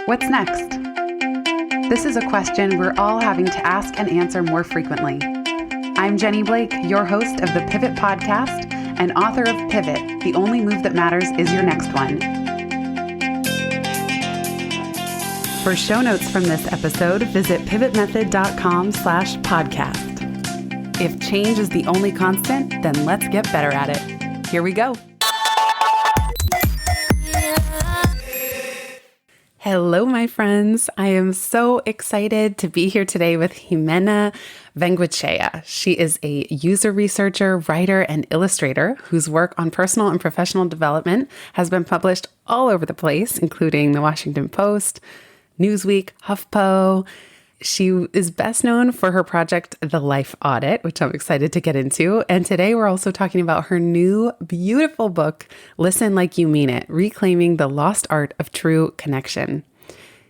What's next? This is a question we're all having to ask and answer more frequently. I'm Jenny Blake, your host of the Pivot Podcast and author of Pivot, The Only Move That Matters Is Your Next One. For show notes from this episode, visit pivotmethod.com/podcast. If change is the only constant, then let's get better at it. Here we go. Hello, my friends. I am so excited to be here today with Ximena Vengoechea. She is a user researcher, writer, and illustrator whose work on personal and professional development has been published all over the place, including the Washington Post, Newsweek, HuffPo. She is best known for her project, The Life Audit, which I'm excited to get into. And today we're also talking about her new beautiful book, Listen Like You Mean It, Reclaiming the Lost Art of True Connection.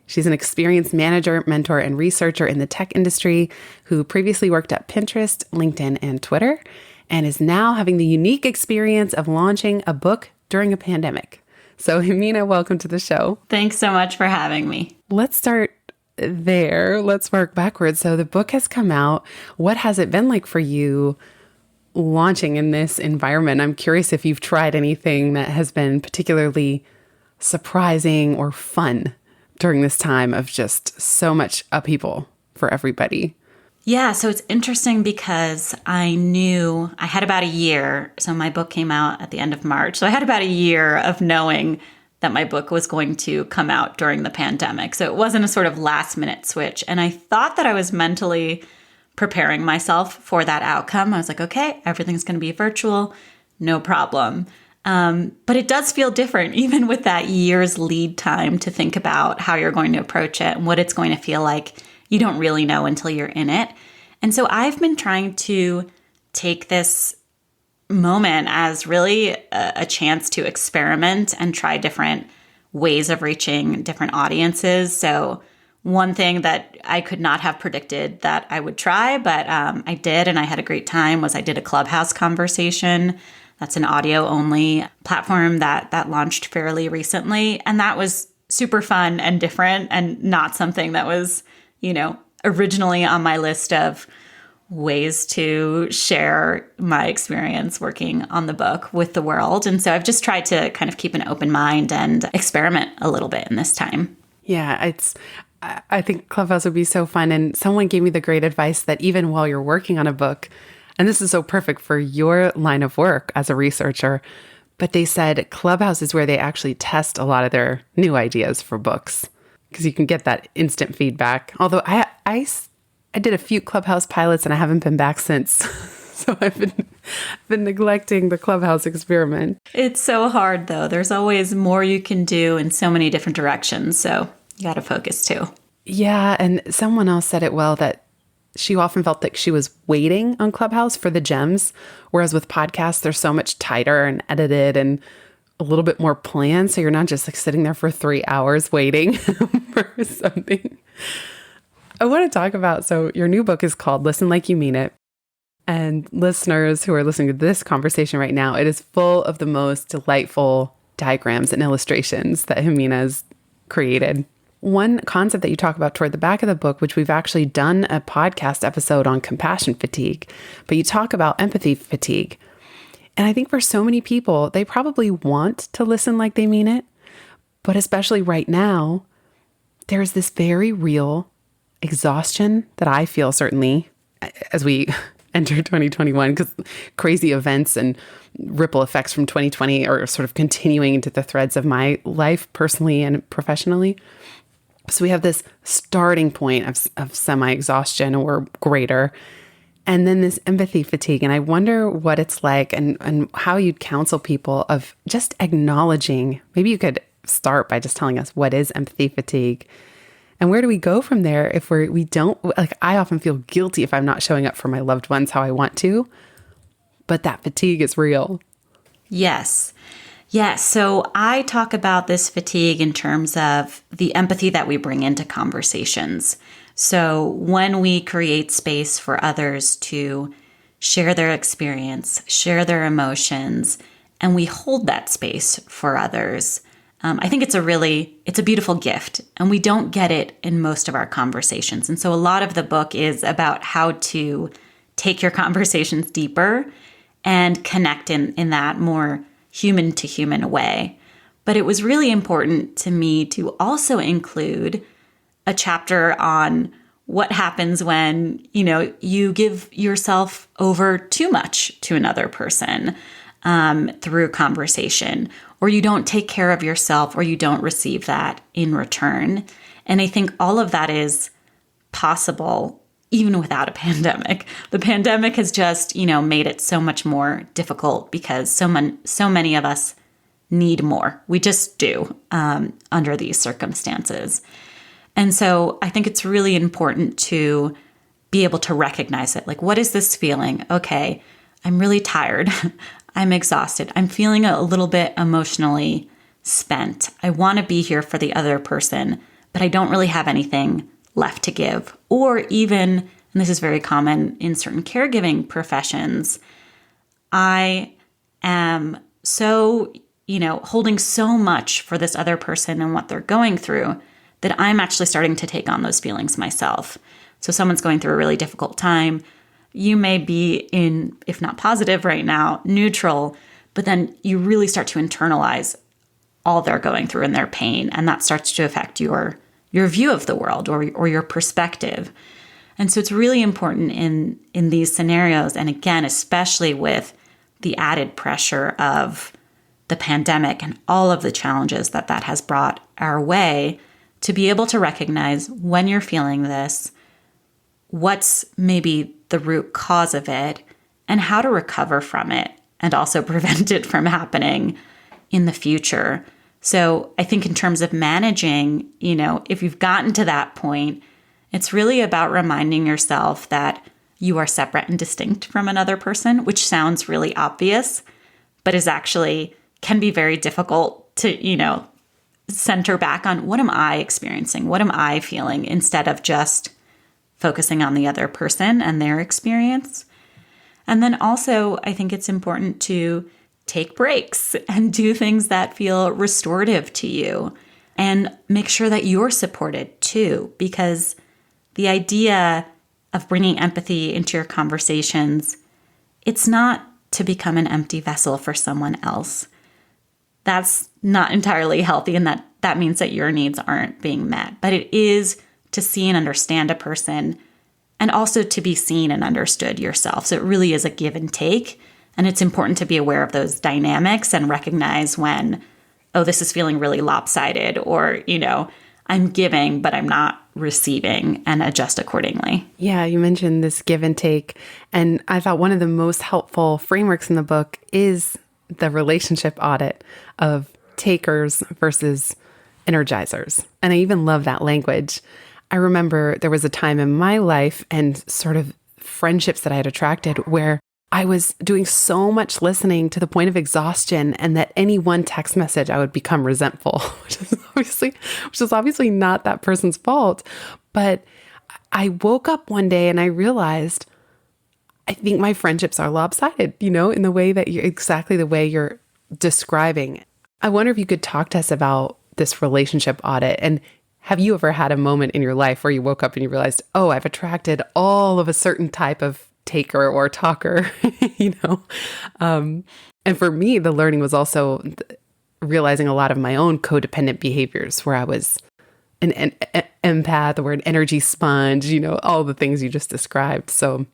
She's an experienced manager, mentor, and researcher in the tech industry who previously worked at Pinterest, LinkedIn, and Twitter, and is now having the unique experience of launching a book during a pandemic. So, Ximena, welcome to the show. Thanks so much for having me. Let's start there. Let's work backwards. So the book has come out. What has it been like for you launching in this environment? I'm curious if you've tried anything that has been particularly surprising or fun during this time of just so much upheaval for everybody. Yeah, so it's interesting because I knew I had about a year. So my book came out at the end of March. So I had about a year of knowing that my book was going to come out during the pandemic. So it wasn't a sort of last minute switch. And I thought that I was mentally preparing myself for that outcome. I was like, okay, everything's going to be virtual, no problem. But it does feel different, even with that year's lead time to think about how you're going to approach it and what it's going to feel like. You don't really know until you're in it. And so I've been trying to take this moment as really a chance to experiment and try different ways of reaching different audiences. So one thing that I could not have predicted that I would try, but I did, and I had a great time, was I did a Clubhouse conversation. That's an audio-only platform that launched fairly recently. And that was super fun and different and not something that was, originally on my list of ways to share my experience working on the book with the world. And so I've just tried to kind of keep an open mind and experiment a little bit in this time. Yeah, I think Clubhouse would be so fun. And someone gave me the great advice that even while you're working on a book, and this is so perfect for your line of work as a researcher, but they said Clubhouse is where they actually test a lot of their new ideas for books because you can get that instant feedback. Although I did a few Clubhouse pilots and I haven't been back since. So I've been neglecting the Clubhouse experiment. It's so hard though. There's always more you can do in so many different directions. So you got to focus too. Yeah. And someone else said it well, that she often felt like she was waiting on Clubhouse for the gems. Whereas with podcasts, they're so much tighter and edited and a little bit more planned. So you're not just like sitting there for 3 hours waiting for something. I want to talk about, so your new book is called Listen Like You Mean It. And listeners who are listening to this conversation right now, it is full of the most delightful diagrams and illustrations that Ximena's created. One concept that you talk about toward the back of the book, which we've actually done a podcast episode on compassion fatigue, but you talk about empathy fatigue. And I think for so many people, they probably want to listen like they mean it, but especially right now, there's this very real exhaustion that I feel certainly as we enter 2021, because crazy events and ripple effects from 2020 are sort of continuing into the threads of my life personally and professionally. So we have this starting point of semi-exhaustion or greater, and then this empathy fatigue. And I wonder what it's like and how you'd counsel people of just acknowledging. Maybe you could start by just telling us what is empathy fatigue. And where do we go from there if we don't, like, I often feel guilty if I'm not showing up for my loved ones how I want to, but that fatigue is real. Yes. Yes. So I talk about this fatigue in terms of the empathy that we bring into conversations. So when we create space for others to share their experience, share their emotions, and we hold that space for others, I think it's a beautiful gift, and we don't get it in most of our conversations. And so a lot of the book is about how to take your conversations deeper and connect in that more human to human way. But it was really important to me to also include a chapter on what happens when, you give yourself over too much to another person through conversation, or you don't take care of yourself, or you don't receive that in return. And I think all of that is possible even without a pandemic. The pandemic has just, made it so much more difficult because so many of us need more. We just do under these circumstances. And so I think it's really important to be able to recognize it. Like, what is this feeling? Okay, I'm really tired. I'm exhausted. I'm feeling a little bit emotionally spent. I want to be here for the other person, but I don't really have anything left to give. Or even, and this is very common in certain caregiving professions, I am so, holding so much for this other person and what they're going through that I'm actually starting to take on those feelings myself. So someone's going through a really difficult time. You may be in, if not positive right now, neutral, but then you really start to internalize all they're going through and their pain, and that starts to affect your view of the world or your perspective. And so it's really important in these scenarios, and again, especially with the added pressure of the pandemic and all of the challenges that has brought our way, to be able to recognize when you're feeling this, what's maybe the root cause of it, and how to recover from it and also prevent it from happening in the future. So I think in terms of managing, if you've gotten to that point, it's really about reminding yourself that you are separate and distinct from another person, which sounds really obvious, but is actually can be very difficult to, center back on what am I experiencing? What am I feeling, instead of just focusing on the other person and their experience. And then also, I think it's important to take breaks and do things that feel restorative to you, and make sure that you're supported too, because the idea of bringing empathy into your conversations, it's not to become an empty vessel for someone else. That's not entirely healthy, and that means that your needs aren't being met. But it is to see and understand a person, and also to be seen and understood yourself. So it really is a give and take, and it's important to be aware of those dynamics and recognize when, oh, this is feeling really lopsided, or, I'm giving, but I'm not receiving, and adjust accordingly. Yeah, you mentioned this give and take. And I thought one of the most helpful frameworks in the book is the relationship audit of takers versus energizers. And I even love that language. I remember there was a time in my life and sort of friendships that I had attracted where I was doing so much listening to the point of exhaustion, and that any one text message I would become resentful, which is obviously not that person's fault. But I woke up one day and I realized, I think my friendships are lopsided, in the way that exactly the way you're describing. I wonder if you could talk to us about this relationship audit. And have you ever had a moment in your life where you woke up and you realized, oh, I've attracted all of a certain type of taker or talker, And for me, the learning was also realizing a lot of my own codependent behaviors, where I was an empath or an energy sponge, all the things you just described. So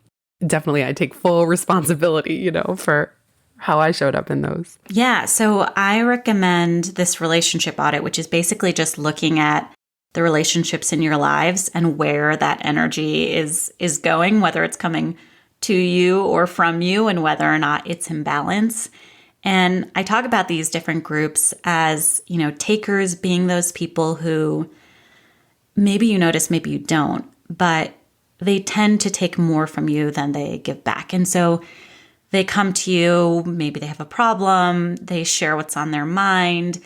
definitely I take full responsibility, for how I showed up in those. Yeah. So I recommend this relationship audit, which is basically just looking at the relationships in your lives and where that energy is going, whether it's coming to you or from you, and whether or not it's in balance. And I talk about these different groups as, takers being those people who maybe you notice, maybe you don't, but they tend to take more from you than they give back. And so they come to you, maybe they have a problem, they share what's on their mind.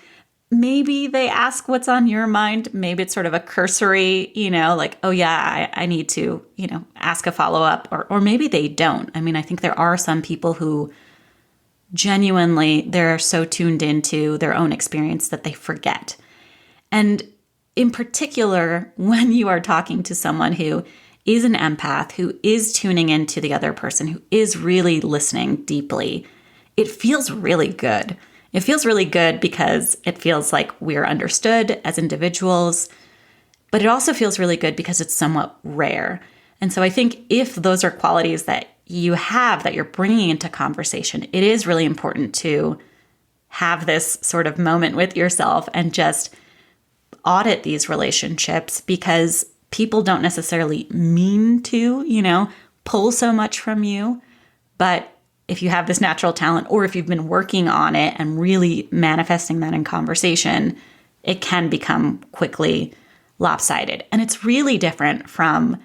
Maybe they ask what's on your mind. Maybe it's sort of a cursory, like, oh yeah, I need to, ask a follow-up, or maybe they don't. I mean, I think there are some people who genuinely, they're so tuned into their own experience that they forget. And in particular, when you are talking to someone who is an empath, who is tuning into the other person, who is really listening deeply, it feels really good. It feels really good because it feels like we're understood as individuals, but it also feels really good because it's somewhat rare. And so I think if those are qualities that you have that you're bringing into conversation, it is really important to have this sort of moment with yourself and just audit these relationships, because people don't necessarily mean to, pull so much from you. But if you have this natural talent, or if you've been working on it and really manifesting that in conversation, it can become quickly lopsided. And it's really different from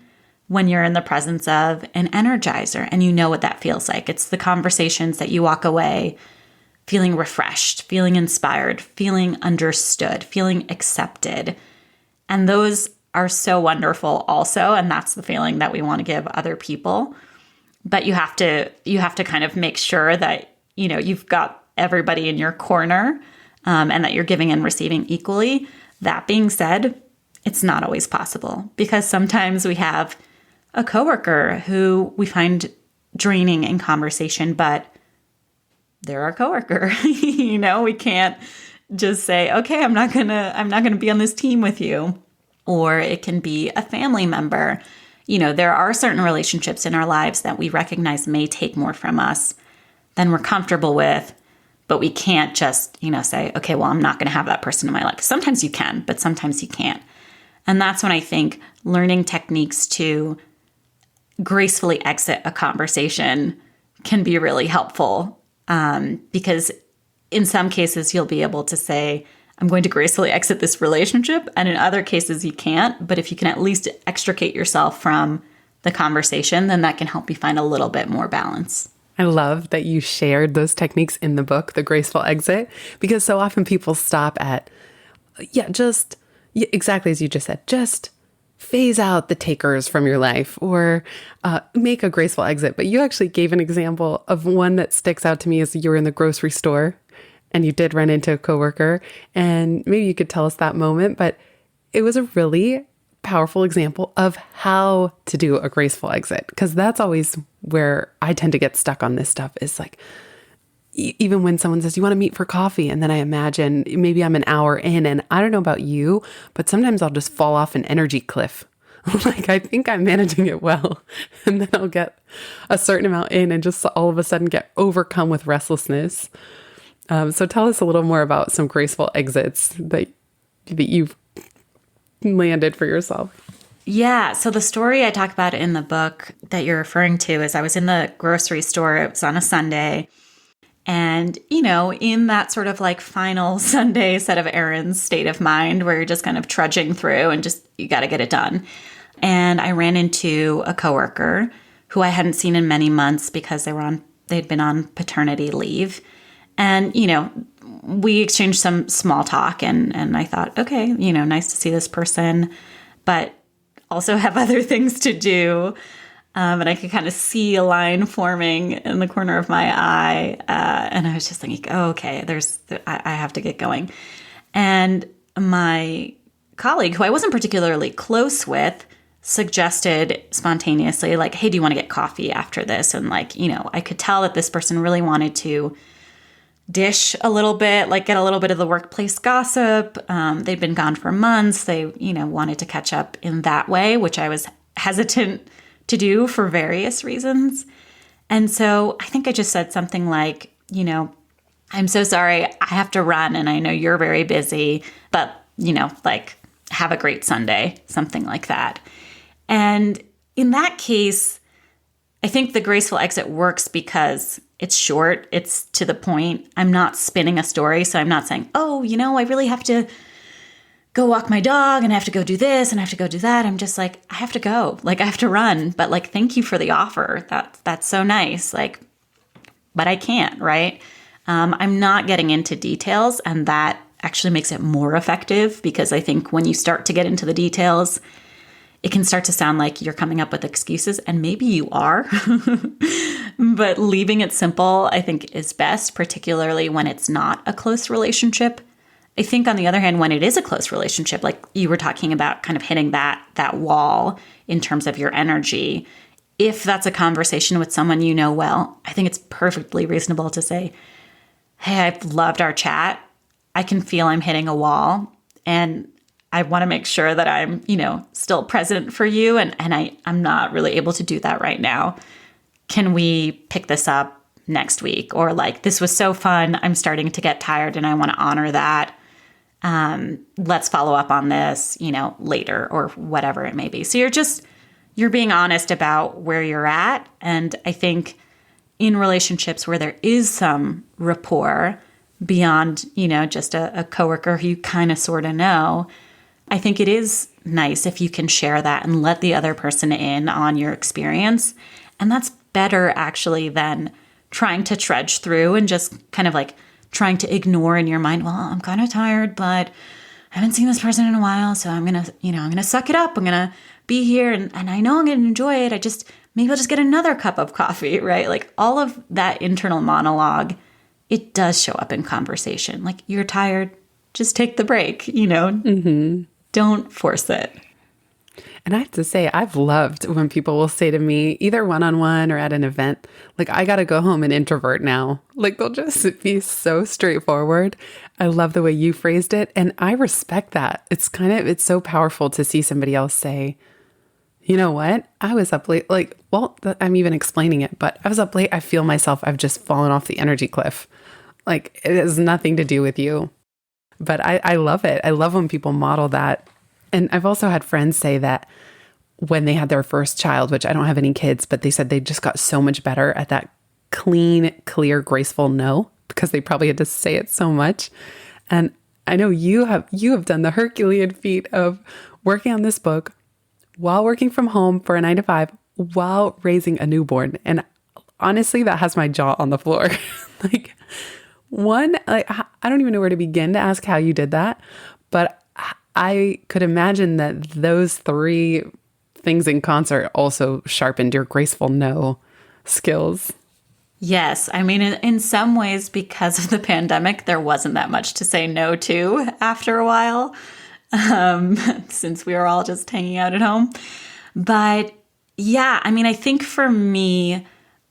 when you're in the presence of an energizer and you know what that feels like. It's the conversations that you walk away feeling refreshed, feeling inspired, feeling understood, feeling accepted. And those are so wonderful also. And that's the feeling that we want to give other people. But you have to kind of make sure that, you've got everybody in your corner, and that you're giving and receiving equally. That being said, it's not always possible, because sometimes we have a coworker who we find draining in conversation, but they're our coworker. We can't just say, okay, I'm not gonna be on this team with you. Or it can be a family member. There are certain relationships in our lives that we recognize may take more from us than we're comfortable with, but we can't just, say, okay, well, I'm not going to have that person in my life. Sometimes you can, but sometimes you can't. And that's when I think learning techniques to gracefully exit a conversation can be really helpful, because in some cases you'll be able to say, I'm going to gracefully exit this relationship. And in other cases you can't. But if you can at least extricate yourself from the conversation, then that can help you find a little bit more balance. I love that you shared those techniques in the book, The Graceful Exit, because so often people stop at, exactly as you just said, just phase out the takers from your life, or make a graceful exit. But you actually gave an example of one that sticks out to me as you were in the grocery store and you did run into a coworker, and maybe you could tell us that moment, but it was a really powerful example of how to do a graceful exit. Because that's always where I tend to get stuck on this stuff, is like, even when someone says, you want to meet for coffee? And then I imagine maybe I'm an hour in, and I don't know about you, but sometimes I'll just fall off an energy cliff. Like, I think I'm managing it well. And then I'll get a certain amount in and just all of a sudden get overcome with restlessness. So tell us a little more about some graceful exits that you've landed for yourself. Yeah. So the story I talk about in the book that you're referring to is I was in the grocery store. It was on a Sunday. And, in that sort of like final Sunday set of errands state of mind where you're just kind of trudging through and just, you got to get it done. And I ran into a coworker who I hadn't seen in many months because they'd been on paternity leave. And, we exchanged some small talk, and I thought, okay, nice to see this person, but also have other things to do. And I could kind of see a line forming in the corner of my eye. And I was just thinking, oh, okay, I have to get going. And my colleague, who I wasn't particularly close with, suggested spontaneously, like, hey, do you want to get coffee after this? And I could tell that this person really wanted to dish a little bit, like get a little bit of the workplace gossip. They'd been gone for months. They, wanted to catch up in that way, which I was hesitant to do for various reasons. And so I think I just said something like, I'm so sorry, I have to run, and I know you're very busy, but, have a great Sunday, something like that. And in that case, I think the graceful exit works because it's short, it's to the point. I'm not spinning a story, so I'm not saying, oh, I really have to go walk my dog, and I have to go do this, and I have to go do that. I'm just like, I have to go. I have to run. But thank you for the offer. That's so nice. But I can't, right? I'm not getting into details, and that actually makes it more effective, because I think when you start to get into the details, it can start to sound like you're coming up with excuses, and maybe you are. But leaving it simple, I think, is best, particularly when it's not a close relationship. I think, on the other hand, when it is a close relationship, like you were talking about kind of hitting that wall in terms of your energy, if that's a conversation with someone you know well, I think it's perfectly reasonable to say, hey, I've loved our chat. I can feel I'm hitting a wall, and I want to make sure that I'm, still present for you. And I'm not really able to do that right now. Can we pick this up next week? Or like, this was so fun. I'm starting to get tired and I want to honor that. Let's follow up on this, later, or whatever it may be. So you're being honest about where you're at. And I think in relationships where there is some rapport beyond, just a coworker who you kind of sort of know, I think it is nice if you can share that and let the other person in on your experience. And that's better actually than trying to trudge through and just kind of like trying to ignore in your mind, well, I'm kind of tired, but I haven't seen this person in a while. So I'm going to suck it up. I'm going to be here and I know I'm going to enjoy it. Maybe I'll just get another cup of coffee, right? Like all of that internal monologue, it does show up in conversation. Like, you're tired, just take the break, Don't force it. And I have to say, I've loved when people will say to me, either one-on-one or at an event, like, I got to go home and introvert now. Like, they'll just be so straightforward. I love the way you phrased it. And I respect that. It's so powerful to see somebody else say, you know what? I was up late. Like, I'm even explaining it, but I was up late. I feel myself. I've just fallen off the energy cliff. Like, it has nothing to do with you. But I love it. I love when people model that. And I've also had friends say that when they had their first child, which I don't have any kids, but they said they just got so much better at that clean, clear, graceful no, because they probably had to say it so much. And I know you have done the Herculean feat of working on this book while working from home for a 9-to-5 while raising a newborn. And honestly, that has my jaw on the floor. I don't even know where to begin to ask how you did that, but I could imagine that those three things in concert also sharpened your graceful no skills. Yes. I mean, in some ways, because of the pandemic, there wasn't that much to say no to after a while, since we were all just hanging out at home. But yeah, I mean, I think for me,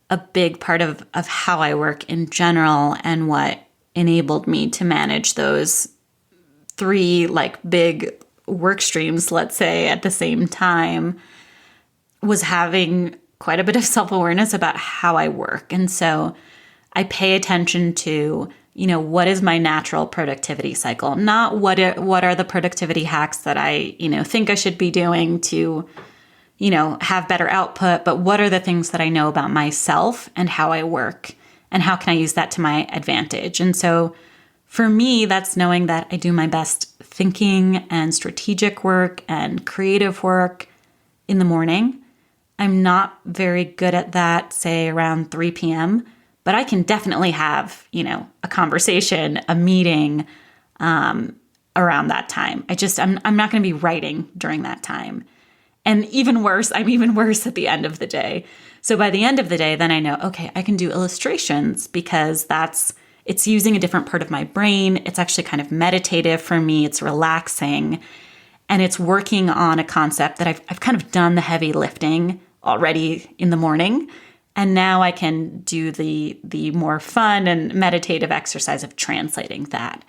a big part of how I work in general and what enabled me to manage those three big work streams, let's say, at the same time, was having quite a bit of self-awareness about how I work. And so I pay attention to, what is my natural productivity cycle? Not what are the productivity hacks that I, think I should be doing to, have better output, but what are the things that I know about myself and how I work, and how can I use that to my advantage? And so for me, that's knowing that I do my best thinking and strategic work and creative work in the morning. I'm not very good at that, say around 3 p.m., but I can definitely have, a conversation, a meeting around that time. I'm not going to be writing during that time. And even worse, I'm even worse at the end of the day. So by the end of the day, then I know, okay, I can do illustrations because it's using a different part of my brain. It's actually kind of meditative for me. It's relaxing. And it's working on a concept that I've kind of done the heavy lifting already in the morning. And now I can do the more fun and meditative exercise of translating that.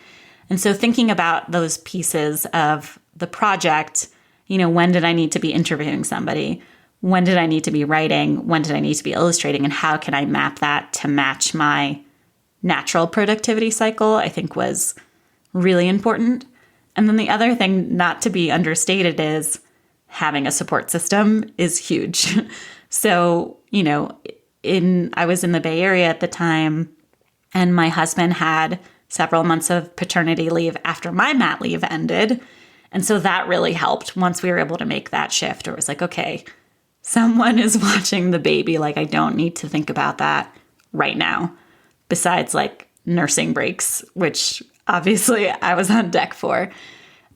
And so thinking about those pieces of the project, when did I need to be interviewing somebody? When did I need to be writing? When did I need to be illustrating? And how can I map that to match my natural productivity cycle, I think was really important. And then the other thing not to be understated is having a support system is huge. So, I was in the Bay Area at the time, and my husband had several months of paternity leave after my mat leave ended. And so that really helped once we were able to make that shift. Or it was like, okay, someone is watching the baby. I don't need to think about that right now. Besides nursing breaks, which obviously I was on deck for.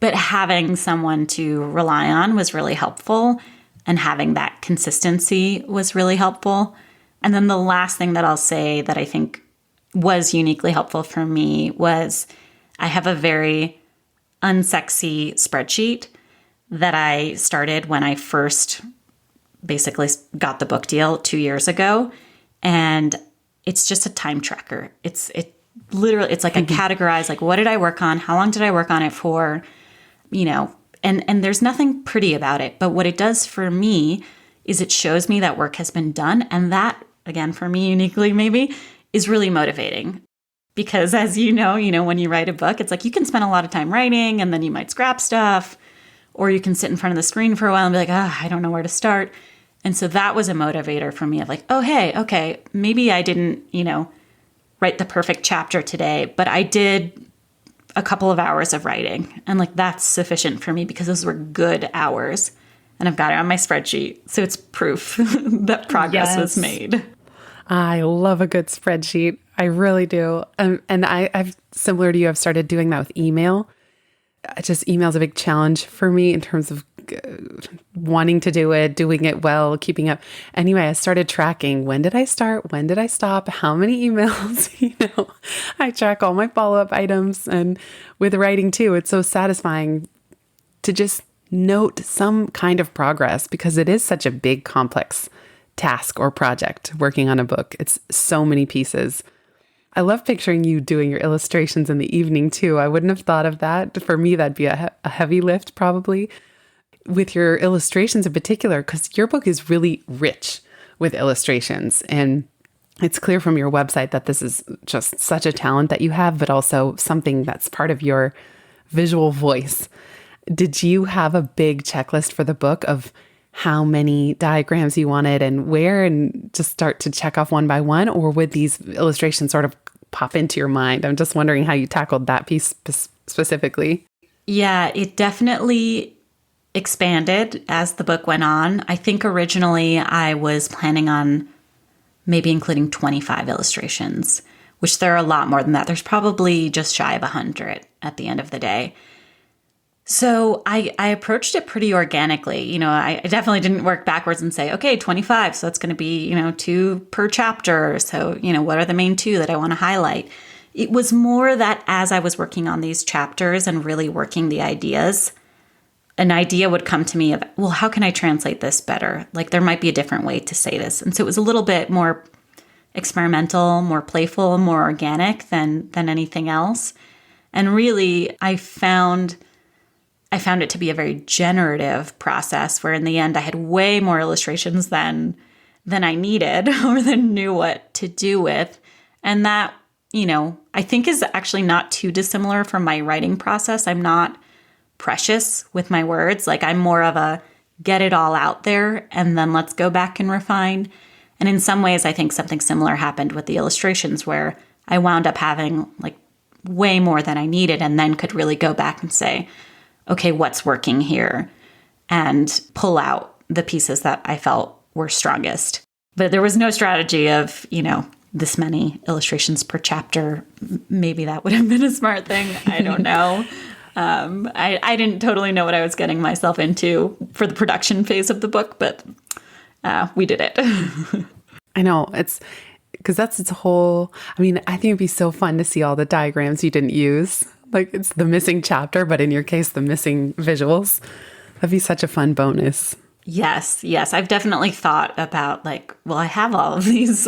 But having someone to rely on was really helpful, and having that consistency was really helpful. And then the last thing that I'll say that I think was uniquely helpful for me was I have a very unsexy spreadsheet that I started when I first basically got the book deal 2 years ago. And it's just a time tracker. It's like I categorize, like, what did I work on? How long did I work on it for? And there's nothing pretty about it. But what it does for me is it shows me that work has been done. And that, again, for me uniquely maybe, is really motivating. Because as you know, when you write a book, it's like you can spend a lot of time writing and then you might scrap stuff, or you can sit in front of the screen for a while and be like, I don't know where to start. And so that was a motivator for me of like, oh, hey, okay, maybe I didn't, write the perfect chapter today, but I did a couple of hours of writing. And like, that's sufficient for me because those were good hours. And I've got it on my spreadsheet. So it's proof that progress was made. I love a good spreadsheet. I really do. And I've, similar to you, I've started doing that with email. Just email's a big challenge for me in terms of wanting to do it, doing it well, keeping up. Anyway, I started tracking. When did I start? When did I stop? How many emails? I track all my follow-up items. And with writing too, it's so satisfying to just note some kind of progress because it is such a big, complex task or project working on a book. It's so many pieces. I love picturing you doing your illustrations in the evening too. I wouldn't have thought of that. For me, that'd be a heavy lift probably with your illustrations in particular, because your book is really rich with illustrations. And it's clear from your website that this is just such a talent that you have, but also something that's part of your visual voice. Did you have a big checklist for the book of how many diagrams you wanted and where, and just start to check off one by one? Or would these illustrations sort of pop into your mind? I'm just wondering how you tackled that piece specifically. Yeah, it definitely expanded as the book went on. I think originally I was planning on maybe including 25 illustrations, which there are a lot more than that. There's probably just shy of 100 at the end of the day. So I approached it pretty organically. I definitely didn't work backwards and say, okay, 25. So it's going to be, 2 per chapter. So, what are the main 2 that I want to highlight? It was more that as I was working on these chapters and really working the ideas, an idea would come to me of, well, how can I translate this better? Like there might be a different way to say this. And so it was a little bit more experimental, more playful, more organic than anything else. And really, I found it to be a very generative process where in the end I had way more illustrations than I needed or than knew what to do with. And that, I think is actually not too dissimilar from my writing process. I'm not precious with my words. Like I'm more of a get it all out there and then let's go back and refine. And in some ways, I think something similar happened with the illustrations where I wound up having like way more than I needed and then could really go back and say, okay, what's working here? And pull out the pieces that I felt were strongest. But there was no strategy of, this many illustrations per chapter. Maybe that would have been a smart thing. I don't know. I didn't totally know what I was getting myself into for the production phase of the book, but we did it. I know. It's because that's its whole, I think it'd be so fun to see all the diagrams you didn't use. Like it's the missing chapter, but in your case, the missing visuals. That'd be such a fun bonus. Yes. I've definitely thought about I have all of these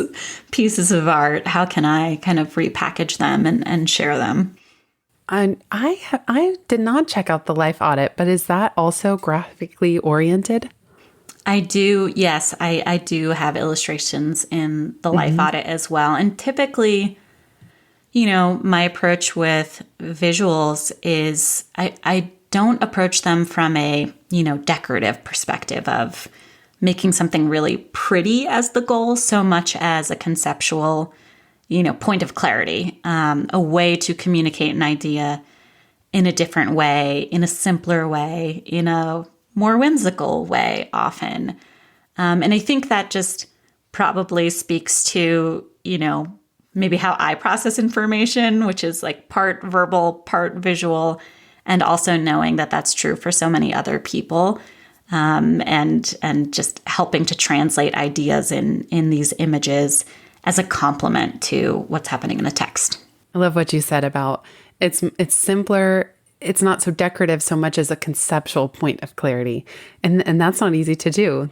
pieces of art. How can I kind of repackage them and share them? And I did not check out the Life Audit, but is that also graphically oriented? I do. Yes, I do have illustrations in the Life Audit as well. And typically, my approach with visuals is I don't approach them from a, decorative perspective of making something really pretty as the goal so much as a conceptual, point of clarity, a way to communicate an idea in a different way, in a simpler way, in a more whimsical way often. And I think that just probably speaks to, maybe how I process information, which is like part verbal, part visual. and also knowing that that's true for so many other people, and just helping to translate ideas in these images as a complement to what's happening in the text. I love what you said about it's simpler. It's not so decorative so much as a conceptual point of clarity. And that's not easy to do.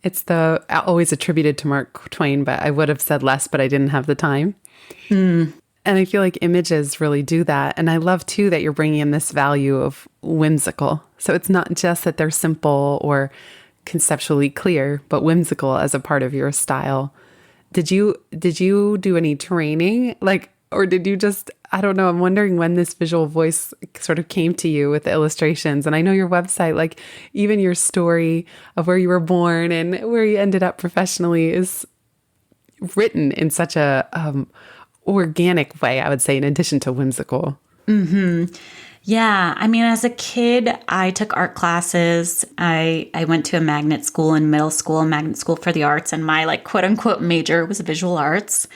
It's always attributed to Mark Twain, but I would have said less, but I didn't have the time. And I feel like images really do that. And I love too that you're bringing in this value of whimsical. So it's not just that they're simple or conceptually clear, but whimsical as a part of your style. Did you do any training? Or did you just, I don't know, I'm wondering when this visual voice sort of came to you with the illustrations. And I know your website, even your story of where you were born and where you ended up professionally is written in such a organic way, I would say, in addition to whimsical. Mm-hmm. Yeah. I mean, as a kid, I took art classes. I went to a magnet school in middle school, a magnet school for the arts, and my quote unquote major was visual arts.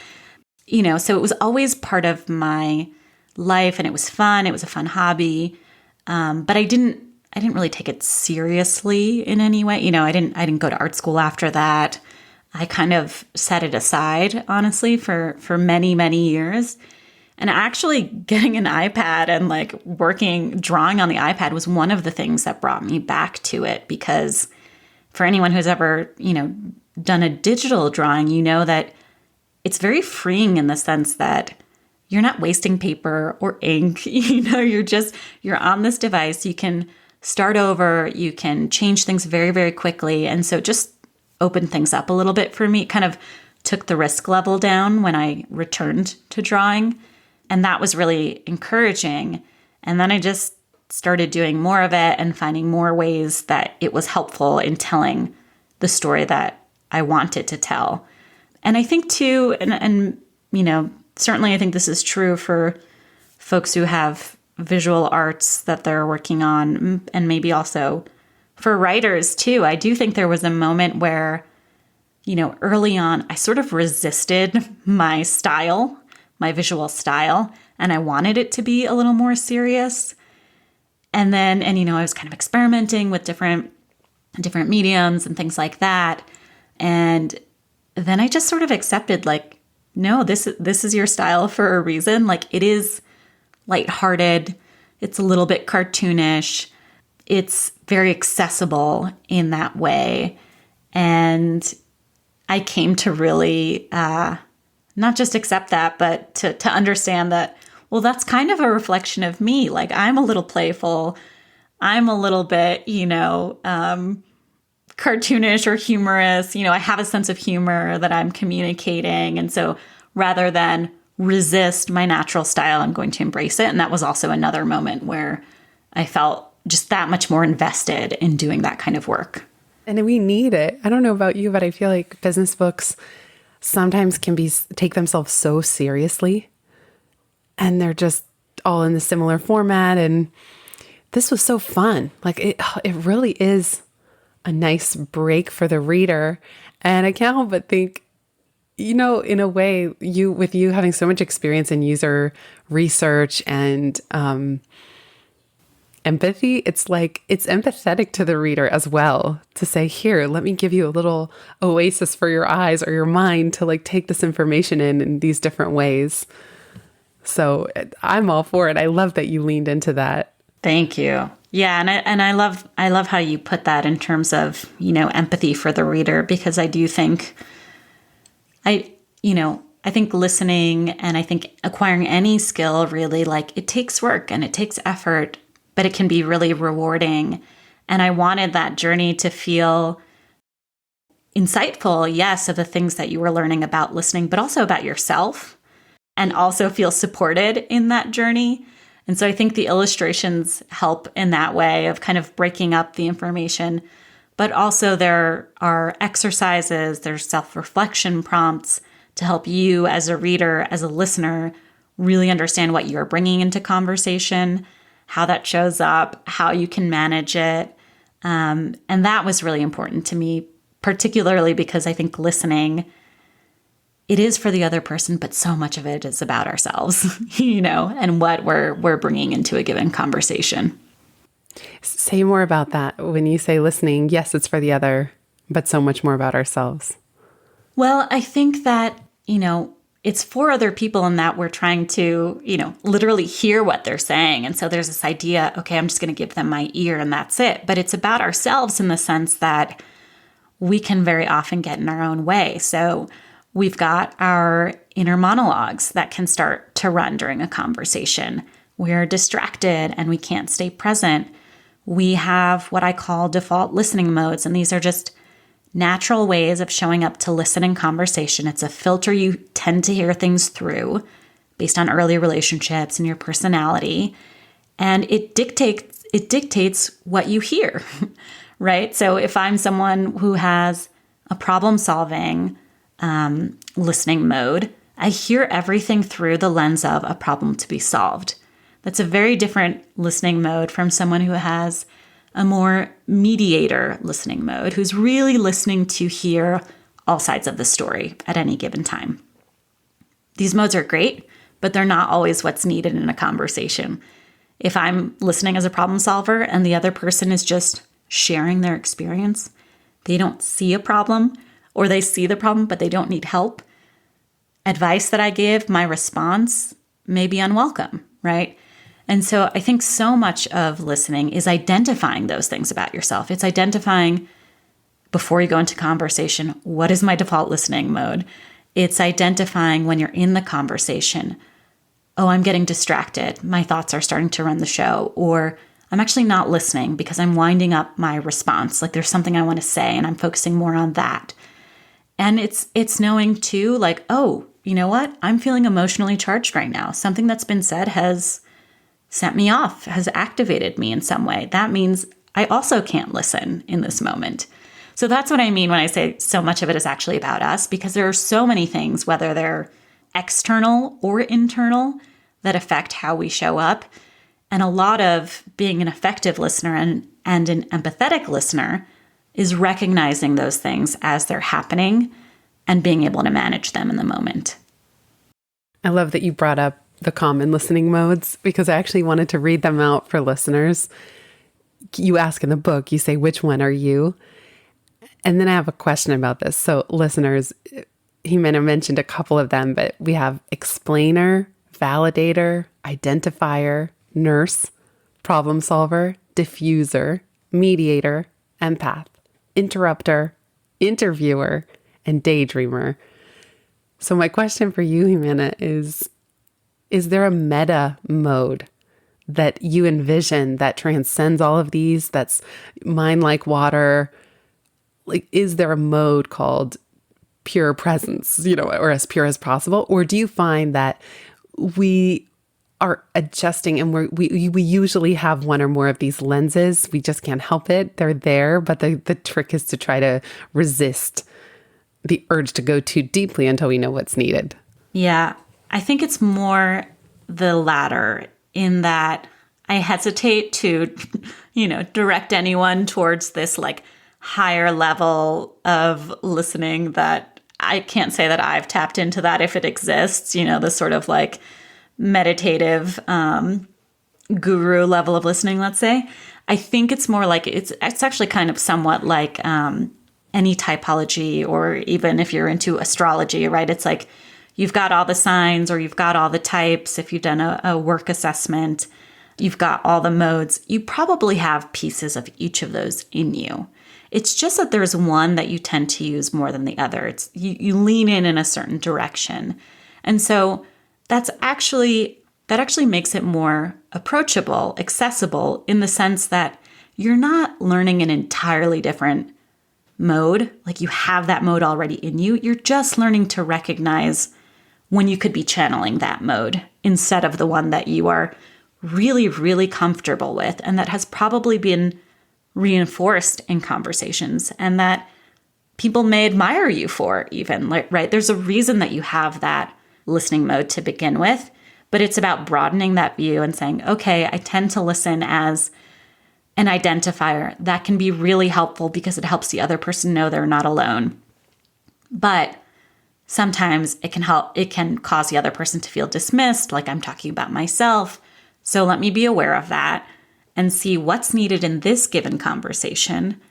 So it was always part of my life, and it was fun. It was a fun hobby. But I didn't really take it seriously in any way. I didn't go to art school after that. I kind of set it aside, honestly, for many, many years. And actually getting an iPad and drawing on the iPad was one of the things that brought me back to it, because for anyone who's ever, done a digital drawing, that it's very freeing in the sense that you're not wasting paper or ink. You're on this device. You can start over. You can change things very, very quickly. And so just opened things up a little bit for me. It kind of took the risk level down when I returned to drawing. And that was really encouraging. And then I just started doing more of it and finding more ways that it was helpful in telling the story that I wanted to tell. And I think too, and certainly I think this is true for folks who have visual arts that they're working on, and maybe also for writers too. I do think there was a moment where, early on, I sort of resisted my style, my visual style, and I wanted it to be a little more serious. And then, I was kind of experimenting with different mediums and things like that. And then I just sort of accepted, no, this is your style for a reason. It is lighthearted. It's a little bit cartoonish. It's very accessible in that way. And I came to really not just accept that, but to understand that, well, that's kind of a reflection of me. I'm a little playful. I'm a little bit, cartoonish or humorous. I have a sense of humor that I'm communicating. And so rather than resist my natural style, I'm going to embrace it. And that was also another moment where I felt just that much more invested in doing that kind of work. And we need it. I don't know about you, but I feel like business books sometimes can take themselves so seriously, and they're just all in the similar format. And this was so fun. It really is a nice break for the reader. And I can't help but think, in a way, with you having so much experience in user research and empathy, it's empathetic to the reader as well to say, here, let me give you a little oasis for your eyes or your mind to take this information in these different ways. So I'm all for it. I love that you leaned into that. Thank you. Yeah, and I love how you put that in terms of, empathy for the reader, because I do think I think listening and I think acquiring any skill really, it takes work and it takes effort, but it can be really rewarding. And I wanted that journey to feel insightful, yes, of the things that you were learning about listening, but also about yourself, and also feel supported in that journey. And so I think the illustrations help in that way of kind of breaking up the information, but also there are exercises, there's self-reflection prompts to help you as a reader, as a listener, really understand what you're bringing into conversation, how that shows up, how you can manage it. And that was really important to me, particularly because I think listening it is for the other person, but so much of it is about ourselves, and what we're bringing into a given conversation. Say more about that. When you say listening, yes, it's for the other, but so much more about ourselves. Well, I think that, it's for other people in that we're trying to, literally hear what they're saying. And so there's this idea, okay, I'm just going to give them my ear and that's it. But it's about ourselves in the sense that we can very often get in our own way. So we've got our inner monologues that can start to run during a conversation. We're distracted and we can't stay present. We have what I call default listening modes, and these are just natural ways of showing up to listen in conversation. It's a filter you tend to hear things through based on early relationships and your personality. And it dictates what you hear, right? So if I'm someone who has a problem-solving listening mode, I hear everything through the lens of a problem to be solved. That's a very different listening mode from someone who has a more mediator listening mode, who's really listening to hear all sides of the story at any given time. These modes are great, but they're not always what's needed in a conversation. If I'm listening as a problem solver and the other person is just sharing their experience, they don't see a problem, or they see the problem, but they don't need help, advice that I give, my response may be unwelcome, right? And so I think so much of listening is identifying those things about yourself. It's identifying, before you go into conversation, what is my default listening mode? It's identifying when you're in the conversation, oh, I'm getting distracted. My thoughts are starting to run the show. Or I'm actually not listening because I'm winding up my response. Like there's something I want to say and I'm focusing more on that. And it's knowing too, like, oh, you know what? I'm feeling emotionally charged right now. Something that's been said has sent me off, has activated me in some way. That means I also can't listen in this moment. So that's what I mean when I say so much of it is actually about us, because there are so many things, whether they're external or internal, that affect how we show up. And a lot of being an effective listener and an empathetic listener is recognizing those things as they're happening and being able to manage them in the moment. I love that you brought up the common listening modes, because I actually wanted to read them out for listeners. You ask in the book, you say, which one are you? And then I have a question about this. So listeners, Ximena mentioned a couple of them, but we have explainer, validator, identifier, nurse, problem solver, diffuser, mediator, empath, interrupter, interviewer, and daydreamer. So my question for you, Ximena, is there a meta mode that you envision that transcends all of these, that's mind like water? Like, is there a mode called pure presence, or as pure as possible? Or do you find that we are adjusting and we usually have one or more of these lenses? We just can't help it. They're there, but the trick is to try to resist the urge to go too deeply until we know what's needed. Yeah, I think it's more the latter, in that I hesitate to, direct anyone towards this like higher level of listening that I can't say that I've tapped into that if it exists, the sort of like meditative guru level of listening, let's say. I think it's more like it's actually kind of somewhat like any typology, or even if you're into astrology, right? It's like you've got all the signs, or you've got all the types. If you've done a work assessment, you've got all the modes. You probably have pieces of each of those in you. It's just that there's one that you tend to use more than the other. It's you lean in a certain direction. And so that actually makes it more approachable, accessible, in the sense that you're not learning an entirely different mode. Like you have that mode already in you. You're just learning to recognize when you could be channeling that mode instead of the one that you are really, really comfortable with, and that has probably been reinforced in conversations and that people may admire you for even, right? There's a reason that you have that listening mode to begin with, but it's about broadening that view and saying, okay, I tend to listen as an identifier. That can be really helpful because it helps the other person know they're not alone. But Sometimes it can cause the other person to feel dismissed, like I'm talking about myself. So let me be aware of that and see what's needed in this given conversation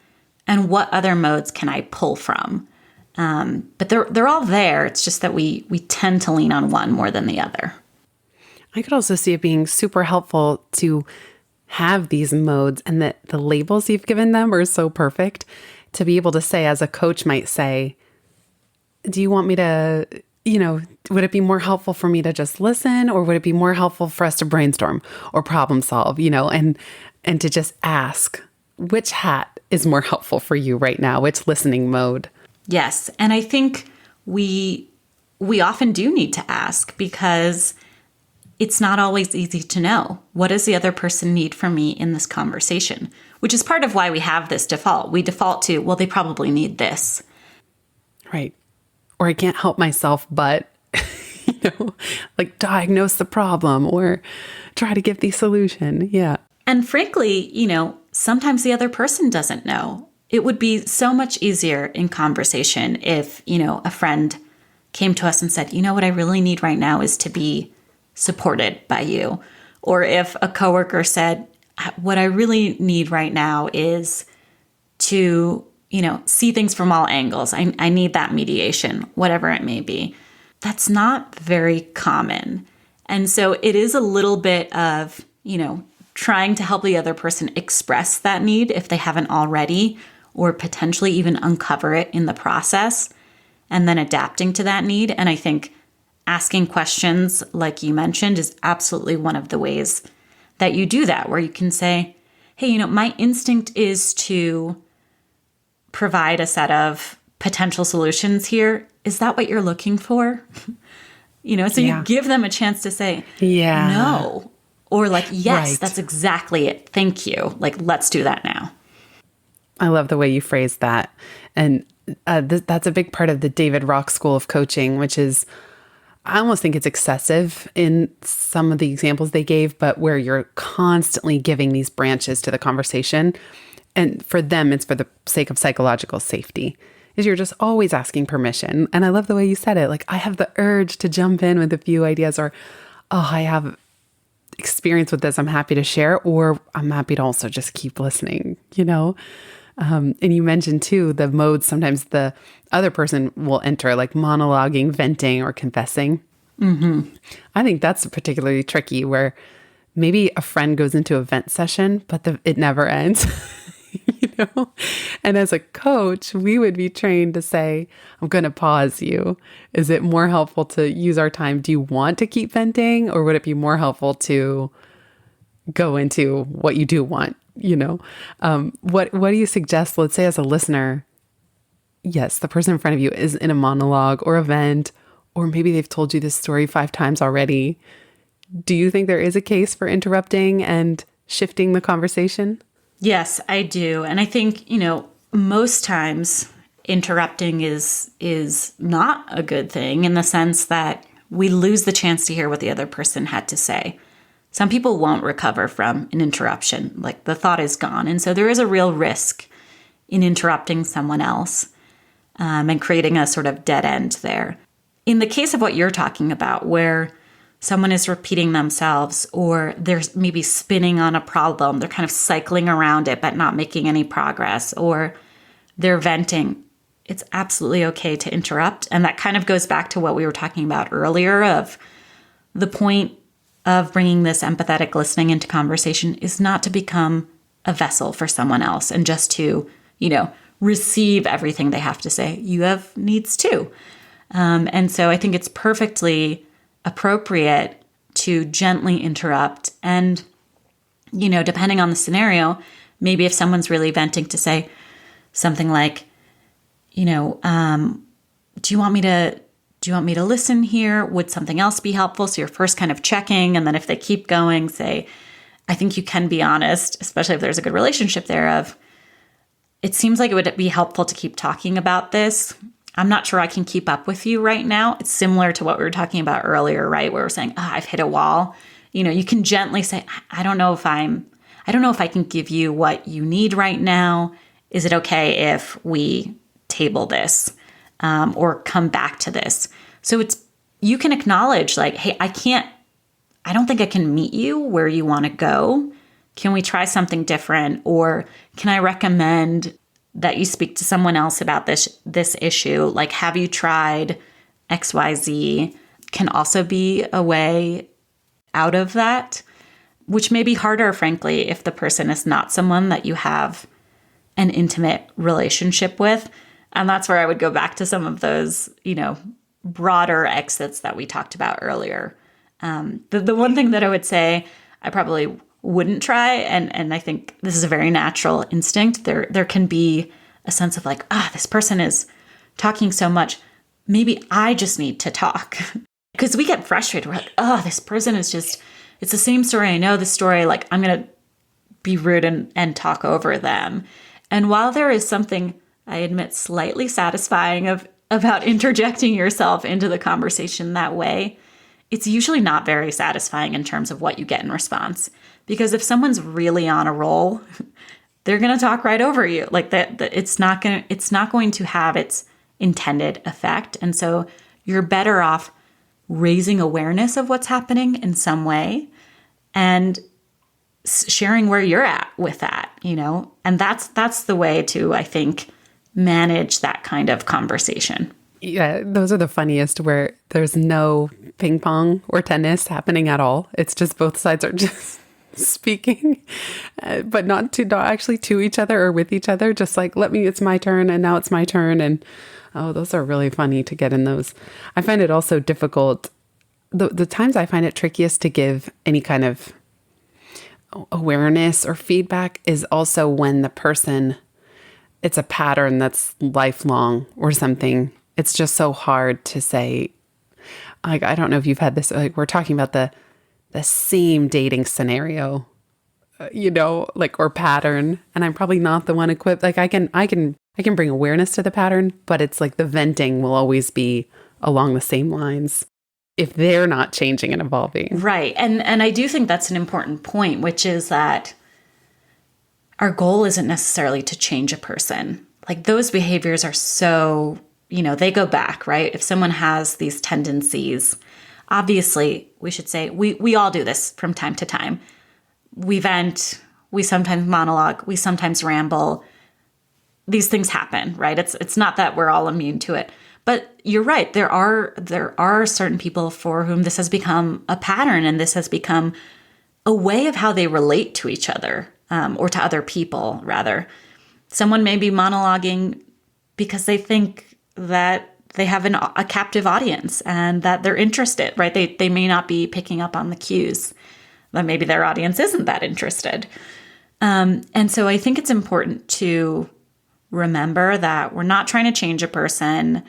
and what other modes can I pull from. But they're all there. It's just that we tend to lean on one more than the other. I could also see it being super helpful to have these modes, and that the labels you've given them are so perfect to be able to say, as a coach might say, do you want me to, would it be more helpful for me to just listen, or would it be more helpful for us to brainstorm or problem solve, and to just ask which hat is more helpful for you right now, which listening mode? Yes. And I think we often do need to ask, because it's not always easy to know, what does the other person need from me in this conversation, which is part of why we have this default. We default to, well, they probably need this. Right. Or I can't help myself, but, like diagnose the problem or try to give the solution. Yeah. And frankly, sometimes the other person doesn't know. It would be so much easier in conversation if, a friend came to us and said, what I really need right now is to be supported by you. Or if a coworker said, what I really need right now is to, see things from all angles. I need that mediation, whatever it may be. That's not very common. And so it is a little bit of, trying to help the other person express that need if they haven't already, or potentially even uncover it in the process, and then adapting to that need. And I think asking questions, like you mentioned, is absolutely one of the ways that you do that, where you can say, hey, my instinct is to provide a set of potential solutions here. Is that what you're looking for? So you give them a chance to say, no, or like, yes, right, that's exactly it. Thank you. Like, let's do that now. I love the way you phrased that. And that's a big part of the David Rock School of Coaching, which is, I almost think it's excessive in some of the examples they gave, but where you're constantly giving these branches to the conversation. And for them, it's for the sake of psychological safety, is you're just always asking permission. And I love the way you said it. Like, I have the urge to jump in with a few ideas, or, oh, I have experience with this, I'm happy to share, or I'm happy to also just keep listening, And you mentioned too, the modes, sometimes the other person will enter, like monologuing, venting, or confessing. Mm-hmm. I think that's particularly tricky, where maybe a friend goes into a vent session, but it never ends. And as a coach, we would be trained to say, I'm going to pause you. Is it more helpful to use our time? Do you want to keep venting, or would it be more helpful to go into what you do want? What do you suggest? Let's say, as a listener, yes, the person in front of you is in a monologue or a vent, or maybe they've told you this story 5 times already. Do you think there is a case for interrupting and shifting the conversation? Yes, I do. And I think, most times interrupting is not a good thing, in the sense that we lose the chance to hear what the other person had to say. Some people won't recover from an interruption, like the thought is gone. And so there is a real risk in interrupting someone else and creating a sort of dead end there. In the case of what you're talking about, where someone is repeating themselves, or they're maybe spinning on a problem, they're kind of cycling around it but not making any progress, or they're venting, it's absolutely okay to interrupt. And that kind of goes back to what we were talking about earlier, of the point of bringing this empathetic listening into conversation is not to become a vessel for someone else and just to, receive everything they have to say. You have needs too. And so I think it's perfectly appropriate to gently interrupt. And, depending on the scenario, maybe if someone's really venting, to say something like, do you want me to listen here? Would something else be helpful? So you're first kind of checking. And then if they keep going, say, I think you can be honest, especially if there's a good relationship there, of, it seems like it would be helpful to keep talking about this. I'm not sure I can keep up with you right now. It's similar to what we were talking about earlier, right? Where we're saying, I've hit a wall. You can gently say, I don't know if I can give you what you need right now. Is it okay if we table this? or come back to this. So you can acknowledge like, hey, I don't think I can meet you where you want to go. Can we try something different? Or can I recommend that you speak to someone else about this issue? Like, have you tried XYZ? Can also be a way out of that, which may be harder, frankly, if the person is not someone that you have an intimate relationship with. And that's where I would go back to some of those, broader exits that we talked about earlier. The one thing that I would say I probably wouldn't try, and I think this is a very natural instinct, there can be a sense of like, this person is talking so much. Maybe I just need to talk. Because we get frustrated. We're like, this person is just, it's the same story. I know the story. Like, I'm going to be rude and talk over them. And while there is something, I admit, slightly satisfying about interjecting yourself into the conversation that way, it's usually not very satisfying in terms of what you get in response. Because if someone's really on a roll, they're going to talk right over you. Like that, it's not going to have its intended effect. And so you're better off raising awareness of what's happening in some way and sharing where you're at with that, and that's the way to, I think, manage that kind of conversation. Yeah, those are the funniest, where there's no ping pong or tennis happening at all. It's just both sides are just speaking, but not actually to each other or with each other. Just like, it's my turn and now it's my turn. And those are really funny to get in those. I find it also difficult. The times I find it trickiest to give any kind of awareness or feedback is also when the person, it's a pattern that's lifelong or something. It's just so hard to say, like, I don't know if you've had this, like, we're talking about the same dating scenario, or pattern. And I'm probably not the one equipped. Like, I can bring awareness to the pattern, but it's like the venting will always be along the same lines if they're not changing and evolving. Right. And I do think that's an important point, which is that our goal isn't necessarily to change a person. Like, those behaviors are so, they go back, right? If someone has these tendencies, obviously we should say we all do this from time to time. We vent, we sometimes monologue, we sometimes ramble. These things happen, right? It's not that we're all immune to it. But you're right. There are certain people for whom this has become a pattern, and this has become a way of how they relate to each other, or to other people, rather. Someone may be monologuing because they think that they have a captive audience and that they're interested, right? They may not be picking up on the cues, but maybe their audience isn't that interested. And so I think it's important to remember that we're not trying to change a person.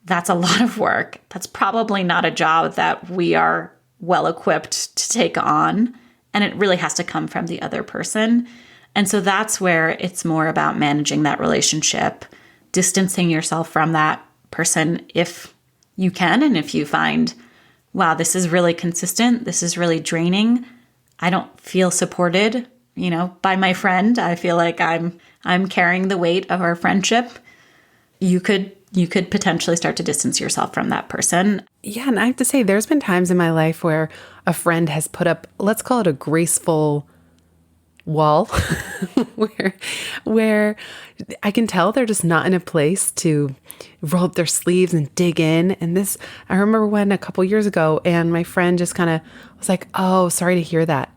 That's a lot of work. That's probably not a job that we are well equipped to take on. And it really has to come from the other person. And so that's where it's more about managing that relationship, distancing yourself from that person if you can. And if you find, wow, this is really consistent, this is really draining, I don't feel supported, by my friend. I feel like I'm carrying the weight of our friendship. You could potentially start to distance yourself from that person. Yeah. And I have to say, there's been times in my life where a friend has put up, let's call it a graceful wall, where I can tell they're just not in a place to roll up their sleeves and dig in. And I remember when a couple years ago, and my friend just kind of was like, oh, sorry to hear that.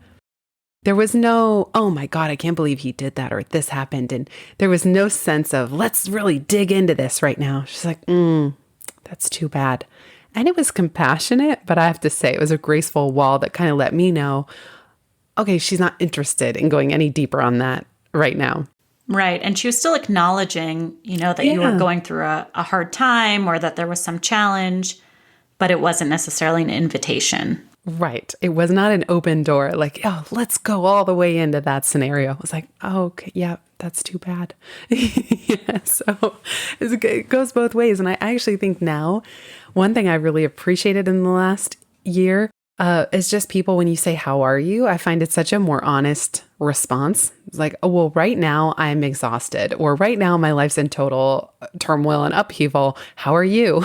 There was no, oh my God, I can't believe he did that, or this happened. And there was no sense of, let's really dig into this right now. She's like, that's too bad. And it was compassionate, but I have to say it was a graceful wall that kind of let me know, okay, she's not interested in going any deeper on that right now. Right. And she was still acknowledging, that you were going through a hard time, or that there was some challenge, but it wasn't necessarily an invitation. Right. It was not an open door, like, oh, let's go all the way into that scenario. It was like, oh, okay, yeah, that's too bad. Yeah, so it goes both ways. And I actually think now, one thing I really appreciated in the last year, is just people, when you say, how are you? I find it's such a more honest response. It's like, oh, well, right now I'm exhausted, or right now my life's in total turmoil and upheaval. How are you?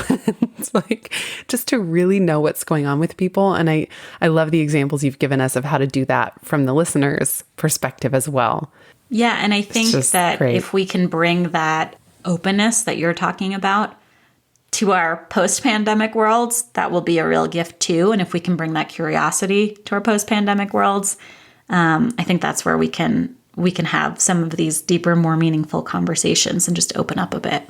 It's like just to really know what's going on with people. And I love the examples you've given us of how to do that from the listener's perspective as well. Yeah. And I think that great. if we can bring that openness that you're talking about to our post-pandemic worlds, that will be a real gift too. And if we can bring that curiosity to our post-pandemic worlds, I think that's where we can have some of these deeper, more meaningful conversations and just open up a bit.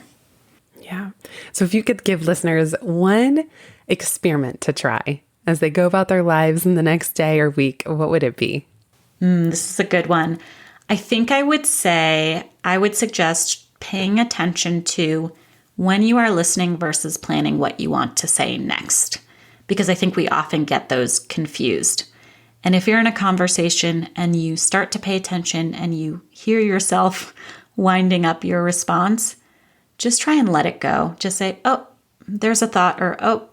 Yeah. So if you could give listeners one experiment to try as they go about their lives in the next day or week, what would it be? This is a good one. I think I would suggest paying attention to when you are listening versus planning what you want to say next, because I think we often get those confused. And if you're in a conversation and you start to pay attention and you hear yourself winding up your response, just try and let it go. Just say, oh, there's a thought, or, oh,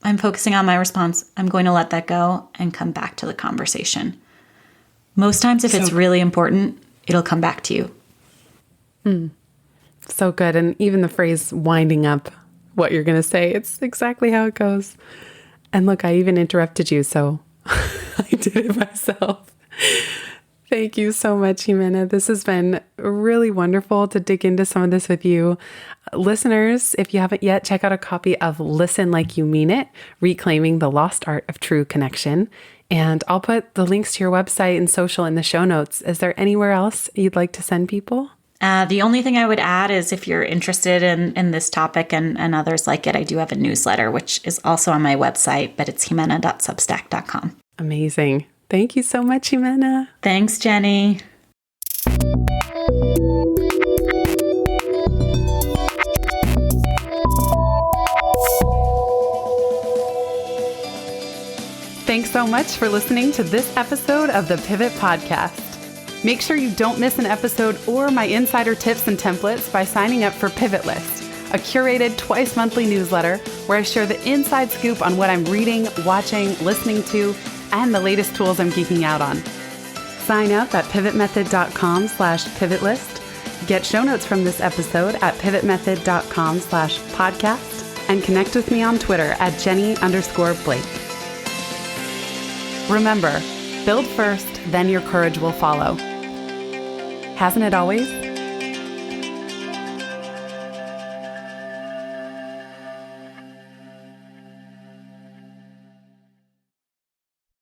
I'm focusing on my response. I'm going to let that go and come back to the conversation. Most times, if it's really important, it'll come back to you. So good. And even the phrase winding up what you're going to say, it's exactly how it goes. And look, I even interrupted you, so I did it myself. Thank you so much, Ximena. This has been really wonderful to dig into some of this with you. Listeners, if you haven't yet, check out a copy of Listen Like You Mean It, Reclaiming the Lost Art of True Connection. And I'll put the links to your website and social in the show notes. Is there anywhere else you'd like to send people? The only thing I would add is if you're interested in this topic and others like it, I do have a newsletter, which is also on my website, but it's ximena.substack.com. Amazing. Thank you so much, Ximena. Thanks, Jenny. Thanks so much for listening to this episode of the Pivot Podcast. Make sure you don't miss an episode or my insider tips and templates by signing up for Pivot List, a curated twice monthly newsletter where I share the inside scoop on what I'm reading, watching, listening to, and the latest tools I'm geeking out on. Sign up at pivotmethod.com/pivotlist. Get show notes from this episode at pivotmethod.com/podcast and connect with me on Twitter at Jenny_Blake. Remember, build first, then your courage will follow. Hasn't it always?